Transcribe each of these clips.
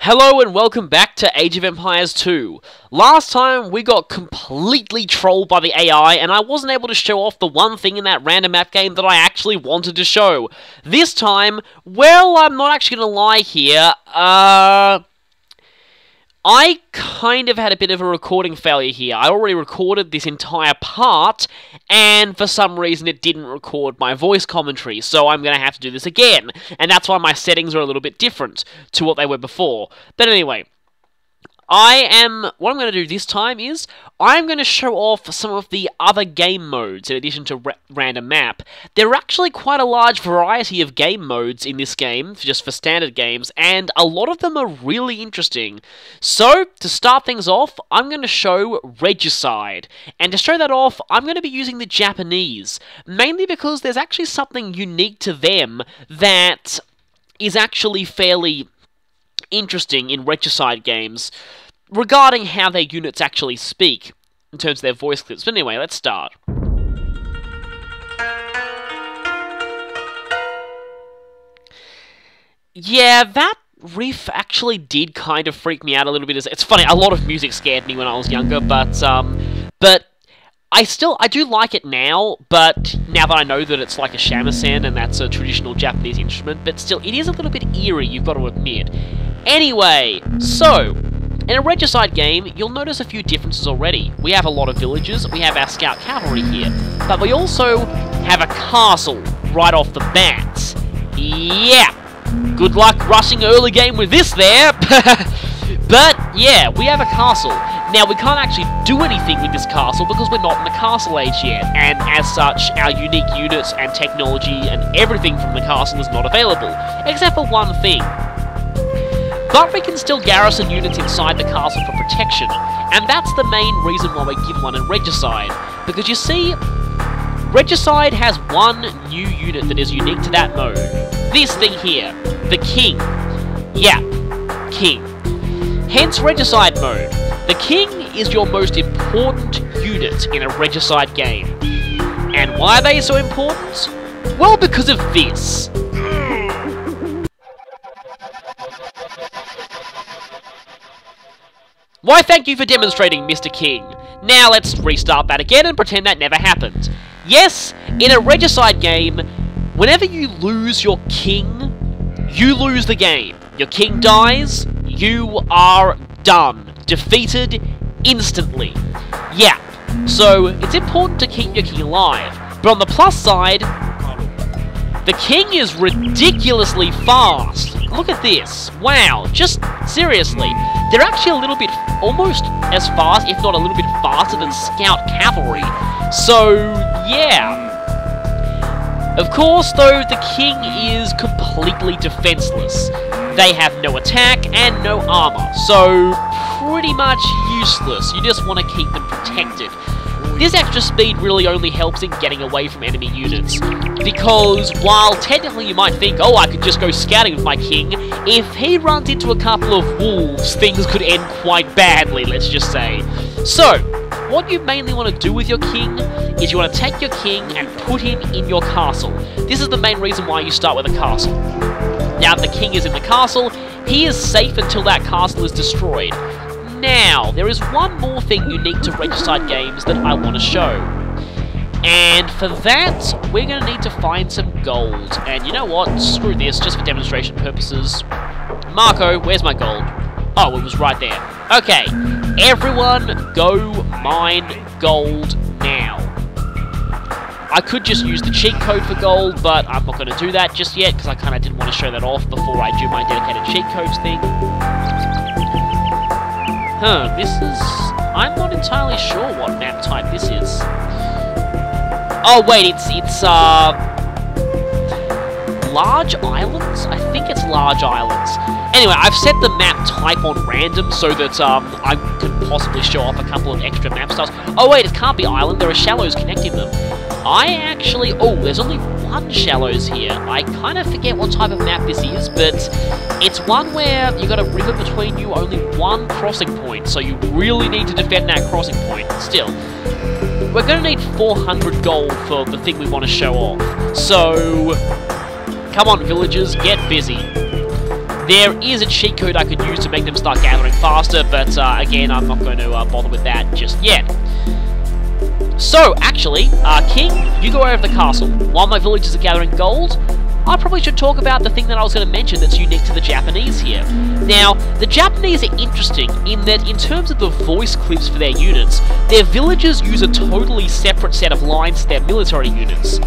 Hello and welcome back to Age of Empires 2. Last time we got completely trolled by the AI and I wasn't able to show off the one thing in that random map game that I actually wanted to show. This time, well, I'm not actually going to lie here, I kind of had a bit of a recording failure here. I already recorded this entire part, and for some reason it didn't record my voice commentary, so I'm going to have to do this again. And that's why my settings are a little bit different to what they were before. But anyway, what I'm going to do this time is, I'm going to show off some of the other game modes in addition to random map. There are actually quite a large variety of game modes in this game, just for standard games, and a lot of them are really interesting. So, to start things off, I'm going to show Regicide. And to show that off, I'm going to be using the Japanese, mainly because there's actually something unique to them that is actually fairly interesting in Regicide games regarding how their units actually speak in terms of their voice clips. But anyway, let's start. Yeah, that riff actually did kind of freak me out a little bit. It's funny, a lot of music scared me when I was younger, but I do like it now, but now that I know that it's like a shamisen and that's a traditional Japanese instrument, but still, it is a little bit eerie, you've got to admit. Anyway, so, in a Regicide game, you'll notice a few differences already. We have a lot of villagers, we have our scout cavalry here, but we also have a castle right off the bat. Yeah, good luck rushing early game with this there. But, yeah, we have a castle. Now, we can't actually do anything with this castle because we're not in the castle age yet, and as such, our unique units and technology and everything from the castle is not available, except for one thing. But we can still garrison units inside the castle for protection, and that's the main reason why we give one in Regicide. Because you see, Regicide has one new unit that is unique to that mode. This thing here, the King. Yeah, King. Hence Regicide mode. The King is your most important unit in a Regicide game. And why are they so important? Well, because of this. Why, thank you for demonstrating, Mr. King. Now let's restart that again and pretend that never happened. Yes, in a Regicide game, whenever you lose your king, you lose the game. Your king dies, you are done. Defeated instantly. Yeah, so it's important to keep your king alive. But on the plus side, the king is ridiculously fast. Look at this. Wow, just seriously. They're actually a little bit, almost as fast, if not a little bit faster than scout cavalry. So, yeah. Of course, though, the king is completely defenseless. They have no attack and no armor, so pretty much useless. You just want to keep them protected. This extra speed really only helps in getting away from enemy units, because while technically you might think, oh, I could just go scouting with my king, if he runs into a couple of wolves, things could end quite badly, let's just say. So, what you mainly want to do with your king is you want to take your king and put him in your castle. This is the main reason why you start with a castle. Now, if the king is in the castle, he is safe until that castle is destroyed. Now, there is one more thing unique to Regicide games that I want to show. And for that, we're going to need to find some gold. And you know what? Screw this, just for demonstration purposes. Marco, where's my gold? Oh, it was right there. Okay, everyone go mine gold now. I could just use the cheat code for gold, but I'm not going to do that just yet, because I kind of didn't want to show that off before I do my dedicated cheat codes thing. This is... I'm not entirely sure what map type this is. Oh, wait, it's large islands? I think it's large islands. Anyway, I've set the map type on random so that I can possibly show off a couple of extra map styles. Oh, wait, it can't be island. There are shallows connecting them. I actually... Oh, there's only one shallows here. I kind of forget what type of map this is, but it's one where you got a river between you, only one crossing point, so you really need to defend that crossing point. Still, we're going to need 400 gold for the thing we want to show off. So, come on, villagers, get busy. There is a cheat code I could use to make them start gathering faster, but again, I'm not going to bother with that just yet. So, actually, King, you go over to the castle. While my villagers are gathering gold, I probably should talk about the thing that I was going to mention that's unique to the Japanese here. Now, the Japanese are interesting in that in terms of the voice clips for their units, their villagers use a totally separate set of lines to their military units.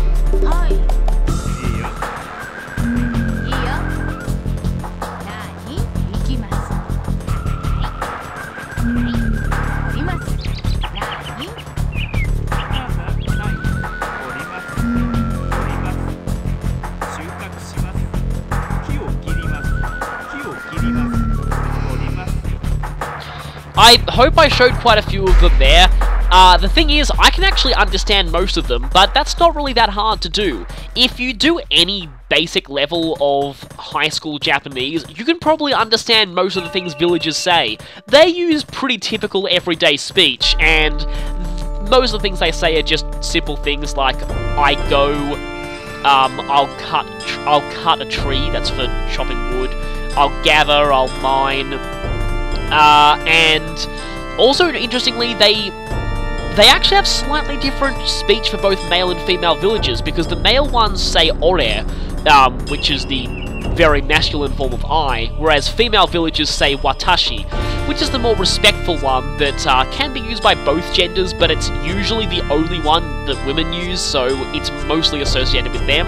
I hope I showed quite a few of them there. The thing is, I can actually understand most of them, but that's not really that hard to do. If you do any basic level of high school Japanese, you can probably understand most of the things villagers say. They use pretty typical everyday speech, and most of the things they say are just simple things like, I go, I'll cut a tree, that's for chopping wood, I'll gather, I'll mine, and also, interestingly, they actually have slightly different speech for both male and female villagers, because the male ones say ore, which is the very masculine form of I, whereas female villagers say watashi, which is the more respectful one that can be used by both genders, but it's usually the only one that women use, so it's mostly associated with them.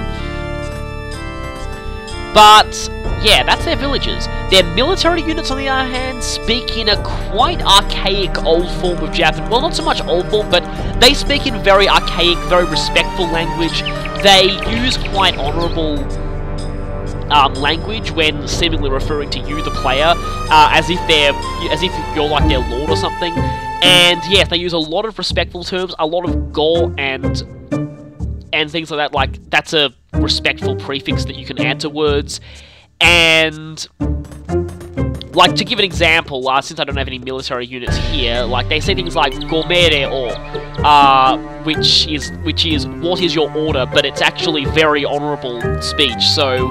But yeah, that's their villagers. Their military units, on the other hand, speak in a quite archaic old form of Japanese. Well, not so much old form, but they speak in very archaic, very respectful language. They use quite honourable language when seemingly referring to you, the player, as if you're like their lord or something. And yes, they use a lot of respectful terms, a lot of go and things like that. Like, that's a respectful prefix that you can add to words. And like, to give an example, since I don't have any military units here, like, they say things like "gomere o," which is what is your order, but it's actually very honourable speech, so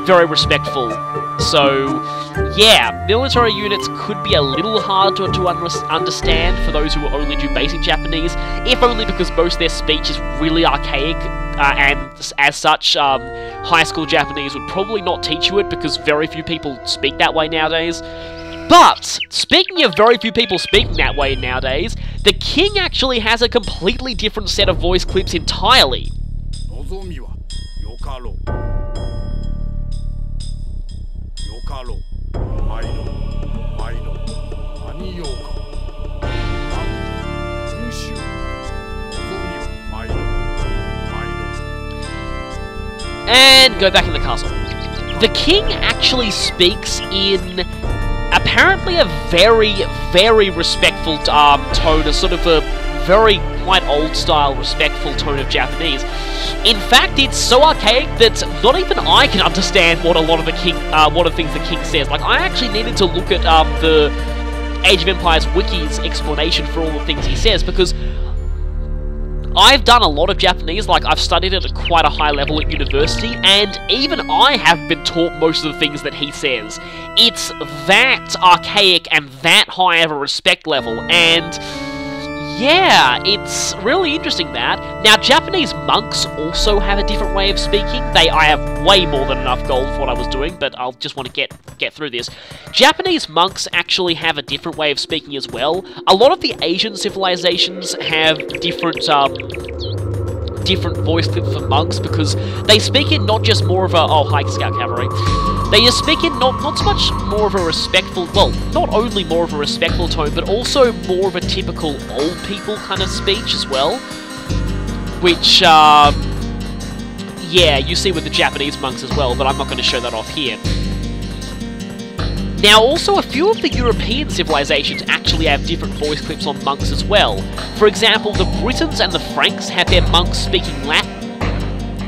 very respectful. So yeah, military units could be a little hard to understand for those who only do basic Japanese, if only because most of their speech is really archaic, and as such, high school Japanese would probably not teach you it because very few people speak that way nowadays. But, speaking of very few people speaking that way nowadays, the King actually has a completely different set of voice clips entirely. And go back in the castle. The King actually speaks in apparently a very, very respectful tone, a sort of a very quite old-style, respectful tone of Japanese. In fact, it's so archaic that not even I can understand what a lot of the King, what of things the King says. Like, I actually needed to look at the Age of Empires wiki's explanation for all the things he says, because I've done a lot of Japanese, like, I've studied it at quite a high level at university, and even I have been taught most of the things that he says. It's that archaic and that high of a respect level, and yeah, it's really interesting that. Now, Japanese monks also have a different way of speaking. I have way more than enough gold for what I was doing, but I'll just want to get through this. Japanese monks actually have a different way of speaking as well. A lot of the Asian civilizations have different voice clips for monks, because they speak in not just more of a, oh, hi, Scout Cavalry. They just speak in not so much more of a respectful, well, not only more of a respectful tone, but also more of a typical old people kind of speech as well. Which, yeah, you see with the Japanese monks as well, but I'm not going to show that off here. Now, also, a few of the European civilizations actually have different voice clips on monks as well. For example, the Britons and the Franks have their monks speaking Latin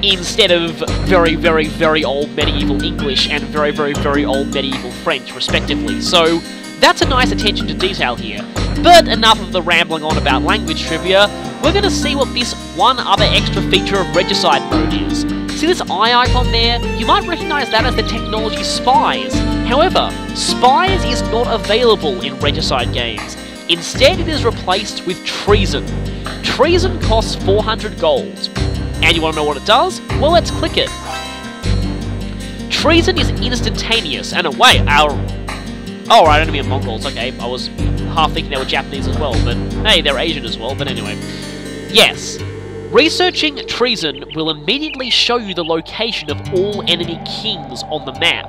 instead of very, very, very old medieval English and very, very, very old medieval French, respectively. So, that's a nice attention to detail here. But enough of the rambling on about language trivia, we're going to see what this one other extra feature of Regicide mode is. See this eye icon there? You might recognise that as the technology Spies. However, Spies is not available in Regicide games. Instead, it is replaced with Treason. Treason costs 400 gold. And you want to know what it does? Well, let's click it. Treason is instantaneous, and wait, oh, right, enemy are Mongols, okay, I was half thinking they were Japanese as well, but hey, they're Asian as well, but anyway. Yes, researching Treason will immediately show you the location of all enemy kings on the map,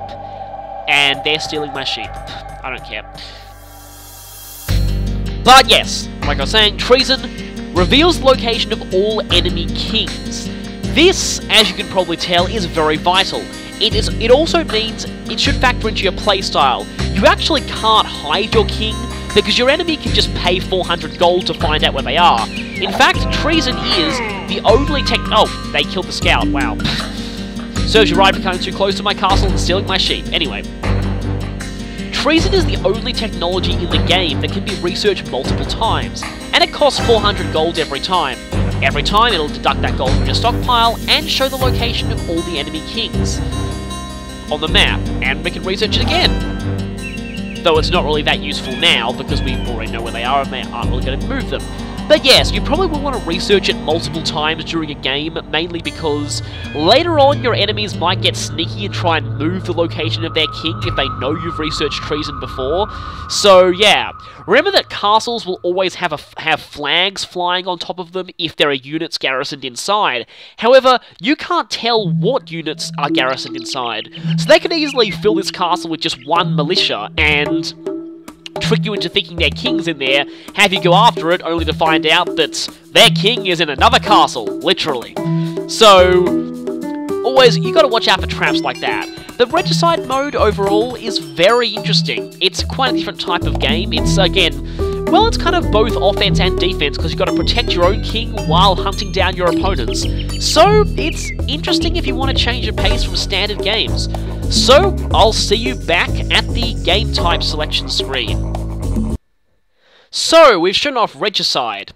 and they're stealing my sheep. I don't care. But yes, like I was saying, Treason reveals the location of all enemy kings. This, as you can probably tell, is very vital. It also means it should factor into your playstyle. You actually can't hide your king, because your enemy can just pay 400 gold to find out where they are. In fact, Treason is the only oh, they killed the scout, wow. Serves you right for coming too close to my castle and stealing my sheep. Anyway. Treason is the only technology in the game that can be researched multiple times, and it costs 400 gold every time. Every time it'll deduct that gold from your stockpile and show the location of all the enemy kings on the map, and we can research it again. Though it's not really that useful now, because we already know where they are and they aren't really going to move them. But yes, you probably will want to research it multiple times during a game, mainly because later on your enemies might get sneaky and try and move the location of their king if they know you've researched Treason before. So yeah, remember that castles will always have flags flying on top of them if there are units garrisoned inside. However, you can't tell what units are garrisoned inside, so they can easily fill this castle with just one militia and trick you into thinking their king's in there, have you go after it, only to find out that their king is in another castle, literally. So, always, you gotta watch out for traps like that. The Regicide mode overall is very interesting. It's quite a different type of game. It's, again, well, it's kind of both offense and defense, because you've got to protect your own king while hunting down your opponents. So, it's interesting if you want to change your pace from standard games. So, I'll see you back at the game type selection screen. So, we've shown off Regicide.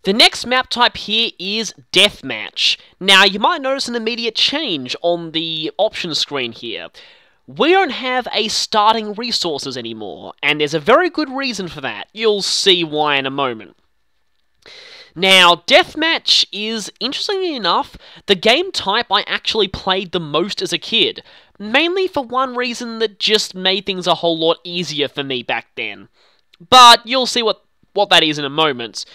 The next map type here is Deathmatch. Now, you might notice an immediate change on the options screen here. We don't have a starting resources anymore, and there's a very good reason for that. You'll see why in a moment. Now, Deathmatch is, interestingly enough, the game type I actually played the most as a kid, mainly for one reason that just made things a whole lot easier for me back then. But you'll see what that is in a moment.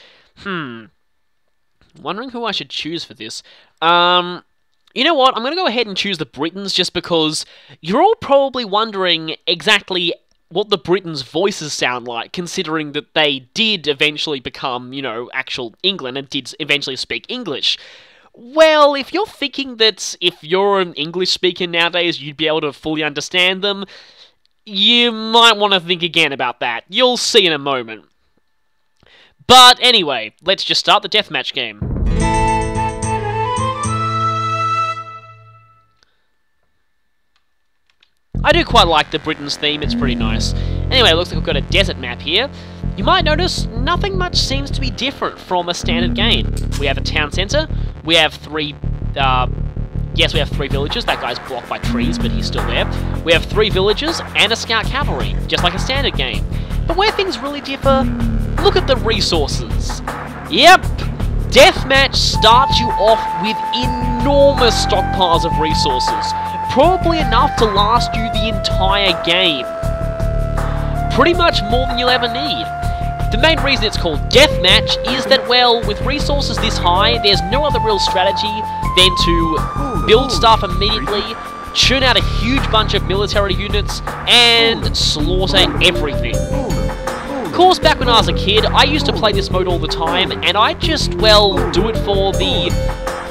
Wondering who I should choose for this. You know what, I'm going to go ahead and choose the Britons just because you're all probably wondering exactly what the Britons' voices sound like, considering that they did eventually become, you know, actual England and did eventually speak English. Well, if you're thinking that if you're an English speaker nowadays, you'd be able to fully understand them, you might want to think again about that. You'll see in a moment. But anyway, let's just start the Deathmatch game. I do quite like the Britain's theme, it's pretty nice. Anyway, it looks like we've got a desert map here. You might notice nothing much seems to be different from a standard game. We have a town centre, we have three villages. That guy's blocked by trees, but he's still there. We have 3 villages and a scout cavalry, just like a standard game. But where things really differ, look at the resources. Yep, Deathmatch starts you off with enormous stockpiles of resources. Probably enough to last you the entire game. Pretty much more than you'll ever need. The main reason it's called Deathmatch is that, well, with resources this high, there's no other real strategy than to build stuff immediately, churn out a huge bunch of military units, and slaughter everything. Of course, back when I was a kid, I used to play this mode all the time, and I just, well, do it for the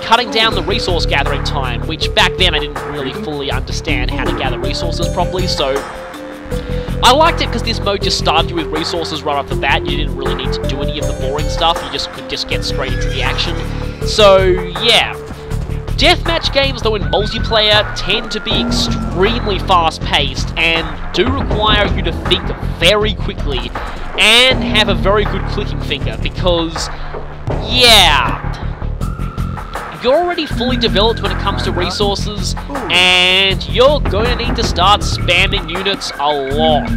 cutting down the resource gathering time, which back then I didn't really fully understand how to gather resources properly, so I liked it because this mode just started you with resources right off the bat. You didn't really need to do any of the boring stuff, you just could just get straight into the action. So yeah, Deathmatch games, though in multiplayer, tend to be extremely fast-paced and do require you to think very quickly and have a very good clicking finger because, yeah, you're already fully developed when it comes to resources, and you're going to need to start spamming units a lot.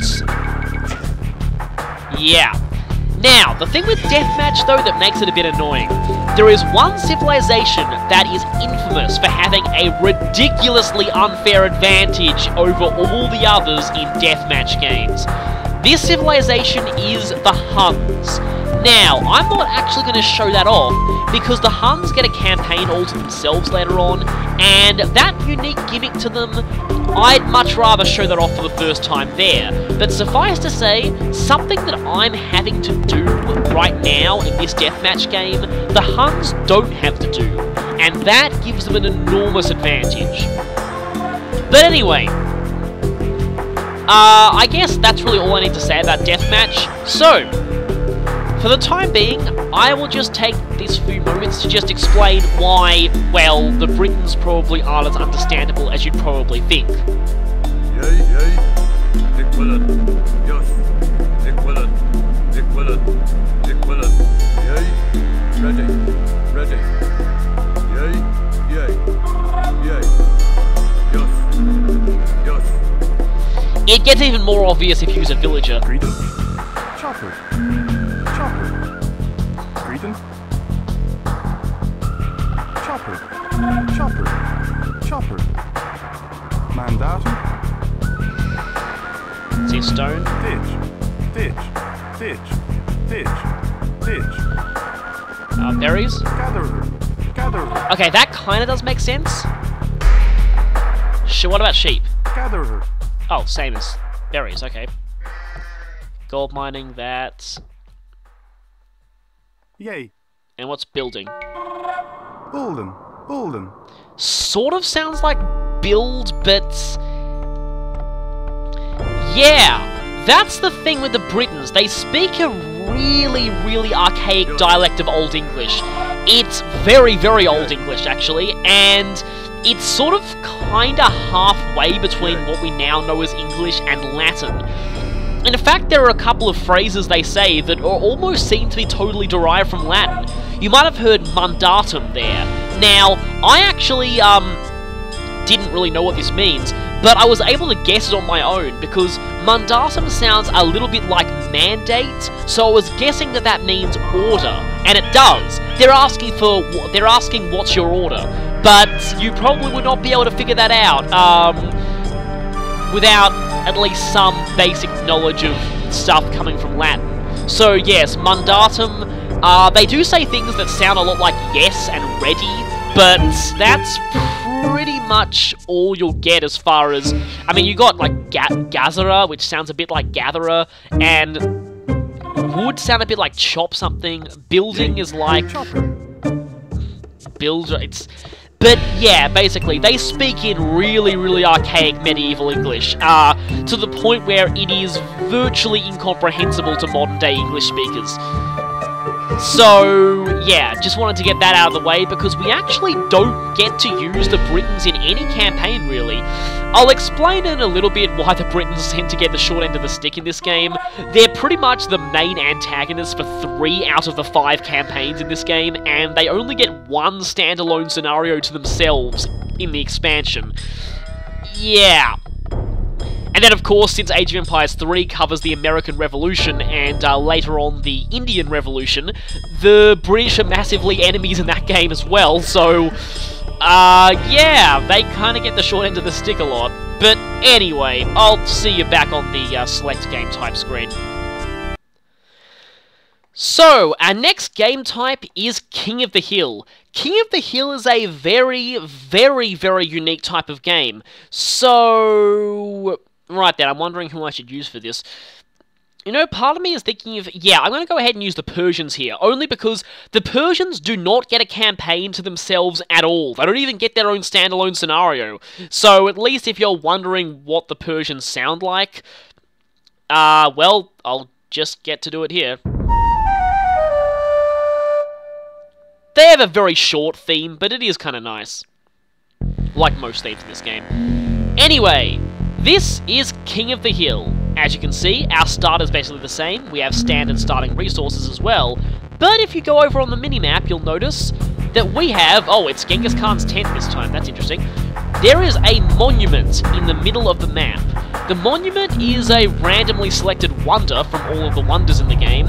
Yeah. Now, the thing with Deathmatch, though, that makes it a bit annoying, there is one civilization that is infamous for having a ridiculously unfair advantage over all the others in Deathmatch games. This civilization is the Huns. Now, I'm not actually going to show that off, because the Huns get a campaign all to themselves later on, and that unique gimmick to them, I'd much rather show that off for the first time there. But suffice to say, something that I'm having to do right now in this Deathmatch game, the Huns don't have to do, and that gives them an enormous advantage. But anyway, I guess that's really all I need to say about Deathmatch. So, for the time being, I will just take these few moments to just explain why, well, the Britons probably aren't as understandable as you'd probably think. It gets even more obvious if you use a villager. Chopper. Cretan. Chopper. Mandatum. See stone? Ditch. Berries? Gatherer. Okay, that kinda does make sense. What about sheep? Gatherer. Oh, same as berries, okay. Gold mining, that. Yay. And what's building? Bulden. Sort of sounds like build, but... yeah, that's the thing with the Britons. They speak a really, really archaic dialect of Old English. It's very, very Old English, actually, and it's sort of kinda halfway between what we now know as English and Latin. And in fact, there are a couple of phrases they say that almost seem to be totally derived from Latin. You might have heard mandatum there. Now, I actually, didn't really know what this means, but I was able to guess it on my own, because mandatum sounds a little bit like mandate, so I was guessing that that means order, and it does. They're asking what's your order, but you probably would not be able to figure that out, without at least some basic knowledge of stuff coming from Latin. So yes, mandatum, they do say things that sound a lot like yes and ready, but that's pretty much all you'll get as far as... I mean, you got like gatherer, which sounds a bit like gatherer, and would sound a bit like chop something. Building is like... builder, it's... But yeah, basically, they speak in really, really archaic medieval English, to the point where it is virtually incomprehensible to modern-day English speakers. So, yeah, just wanted to get that out of the way, because we actually don't get to use the Britons in any campaign, really. I'll explain in a little bit why the Britons tend to get the short end of the stick in this game. They're pretty much the main antagonists for 3 out of the 5 campaigns in this game, and they only get one standalone scenario to themselves in the expansion. Yeah. And then, of course, since Age of Empires 3 covers the American Revolution and later on the Indian Revolution, the British are massively enemies in that game as well, so... yeah, they kind of get the short end of the stick a lot. But anyway, I'll see you back on the select game type screen. So, our next game type is King of the Hill. King of the Hill is a very, very, very unique type of game. So... right then, I'm wondering who I should use for this. You know, part of me is thinking of... yeah, I'm going to go ahead and use the Persians here, only because the Persians do not get a campaign to themselves at all. They don't even get their own standalone scenario. So, at least if you're wondering what the Persians sound like, well, I'll just get to do it here. They have a very short theme, but it is kind of nice. Like most themes in this game. Anyway... this is King of the Hill. As you can see, our start is basically the same. We have standard starting resources as well. But if you go over on the minimap, you'll notice that we have... Oh, it's Genghis Khan's tent this time. That's interesting. There is a monument in the middle of the map. The monument is a randomly selected wonder from all of the wonders in the game,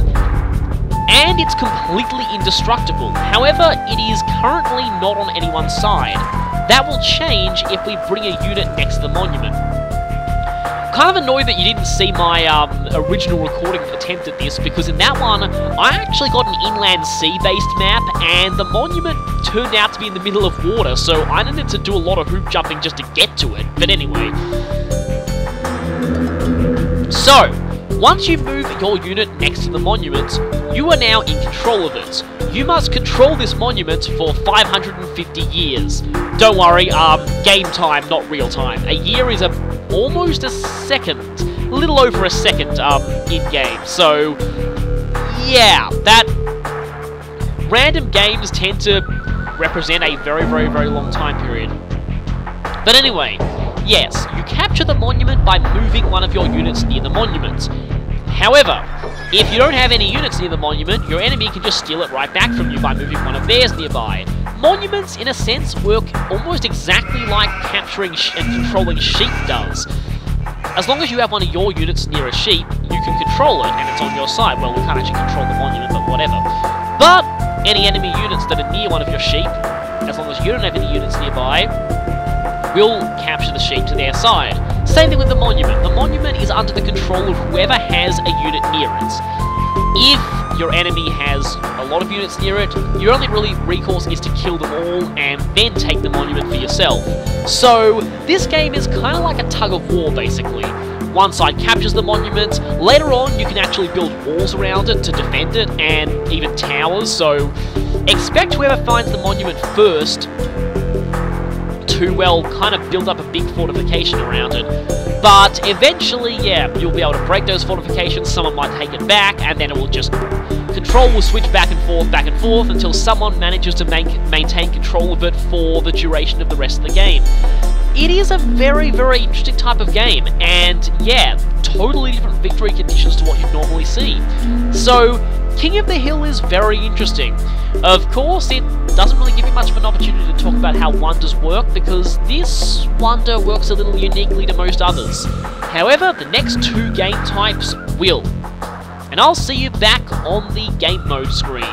and it's completely indestructible. However, it is currently not on anyone's side. That will change if we bring a unit next to the monument. Kind of annoyed that you didn't see my original recording attempt at this, because in that one, I actually got an inland sea-based map, and the monument turned out to be in the middle of water, so I needed to do a lot of hoop jumping just to get to it. But anyway. So, once you move your unit next to the monument, you are now in control of it. You must control this monument for 550 years. Don't worry, game time, not real time. A year is almost a second, a little over a second in-game. So, yeah, that random games tend to represent a very, very, very long time period. But anyway, yes, you capture the monument by moving one of your units near the monument. However, if you don't have any units near the monument, your enemy can just steal it right back from you by moving one of theirs nearby. Monuments, in a sense, work almost exactly like capturing and controlling sheep does. As long as you have one of your units near a sheep, you can control it, and it's on your side. Well, we can't actually control the monument, but whatever. But any enemy units that are near one of your sheep, as long as you don't have any units nearby, will capture the sheep to their side. Same thing with the monument. The monument is under the control of whoever has a unit near it. If your enemy has a lot of units near it, your only really recourse is to kill them all and then take the monument for yourself. So, this game is kind of like a tug of war, basically. One side captures the monument, later on you can actually build walls around it to defend it, and even towers, so expect whoever finds the monument first to, well, kind of build up a big fortification around it. But eventually, yeah, you'll be able to break those fortifications, someone might take it back, and then it will just... Control will switch back and forth, until someone manages to maintain control of it for the duration of the rest of the game. It is a very, very interesting type of game, and yeah, totally different victory conditions to what you'd normally see. So, King of the Hill is very interesting. Of course, it doesn't really give you much of an opportunity to talk about how wonders work, because this wonder works a little uniquely to most others. However, the next two game types will. And I'll see you back on the game mode screen.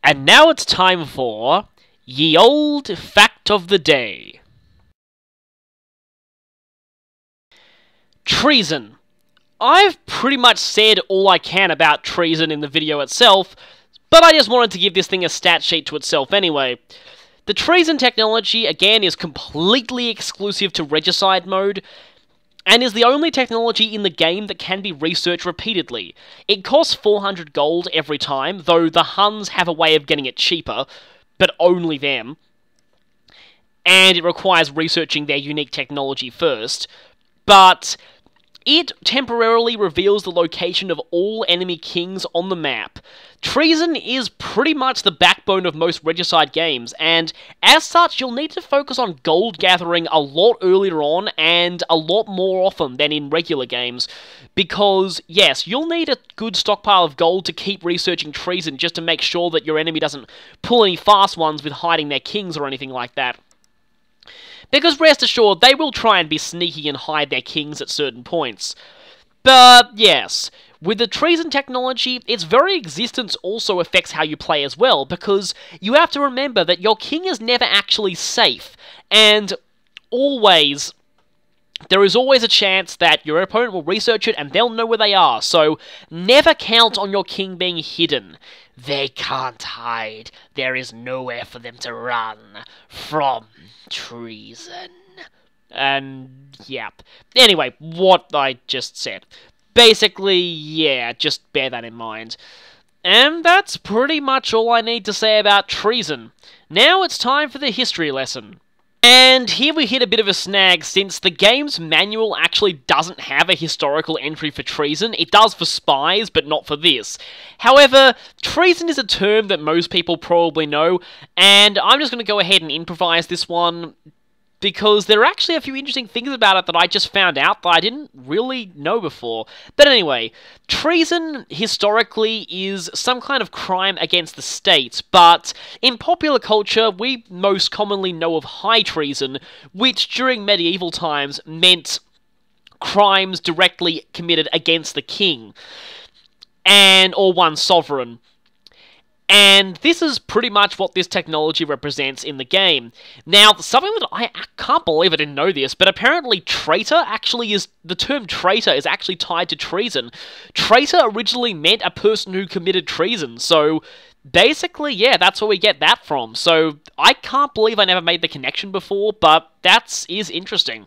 And now it's time for Ye Olde Fact of the Day. Treason. I've pretty much said all I can about treason in the video itself, but I just wanted to give this thing a stat sheet to itself anyway. The treason technology, again, is completely exclusive to Regicide mode, and is the only technology in the game that can be researched repeatedly. It costs 400 gold every time, though the Huns have a way of getting it cheaper, but only them. And it requires researching their unique technology first. But it temporarily reveals the location of all enemy kings on the map. Treason is pretty much the backbone of most Regicide games, and as such, you'll need to focus on gold gathering a lot earlier on and a lot more often than in regular games, because, yes, you'll need a good stockpile of gold to keep researching treason just to make sure that your enemy doesn't pull any fast ones with hiding their kings or anything like that. Because rest assured, they will try and be sneaky and hide their kings at certain points. But, yes, with the treason technology, its very existence also affects how you play as well, because you have to remember that your king is never actually safe, and always... there is always a chance that your opponent will research it and they'll know where they are, so never count on your king being hidden. They can't hide. There is nowhere for them to run from treason. And, yeah. Anyway, what I just said. Basically, yeah, just bear that in mind. And that's pretty much all I need to say about treason. Now it's time for the history lesson. And here we hit a bit of a snag, since the game's manual actually doesn't have a historical entry for treason. It does for spies, but not for this. However, treason is a term that most people probably know, and I'm just going to go ahead and improvise this one. because there are actually a few interesting things about it that I just found out that I didn't really know before. But anyway, treason historically is some kind of crime against the state, but in popular culture we most commonly know of high treason, which during medieval times meant crimes directly committed against the king or one sovereign. And this is pretty much what this technology represents in the game. Now, something that I can't believe I didn't know this, but apparently traitor actually is... the term traitor is actually tied to treason. Traitor originally meant a person who committed treason, so basically, yeah, that's where we get that from. So I can't believe I never made the connection before, but that is interesting.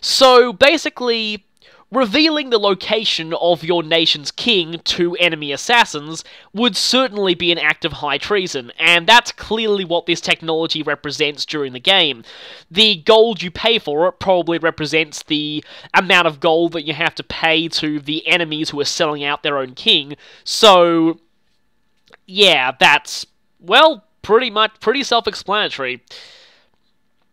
So basically, revealing the location of your nation's king to enemy assassins would certainly be an act of high treason, and that's clearly what this technology represents during the game. The gold you pay for it probably represents the amount of gold that you have to pay to the enemies who are selling out their own king, so yeah, that's, well, pretty self-explanatory.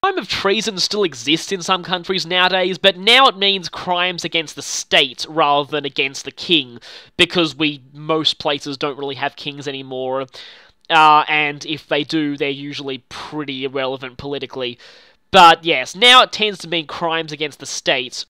Crime of treason still exists in some countries nowadays, but now it means crimes against the state rather than against the king, because most places don't really have kings anymore, and if they do, they're usually pretty irrelevant politically. But yes, now it tends to mean crimes against the state,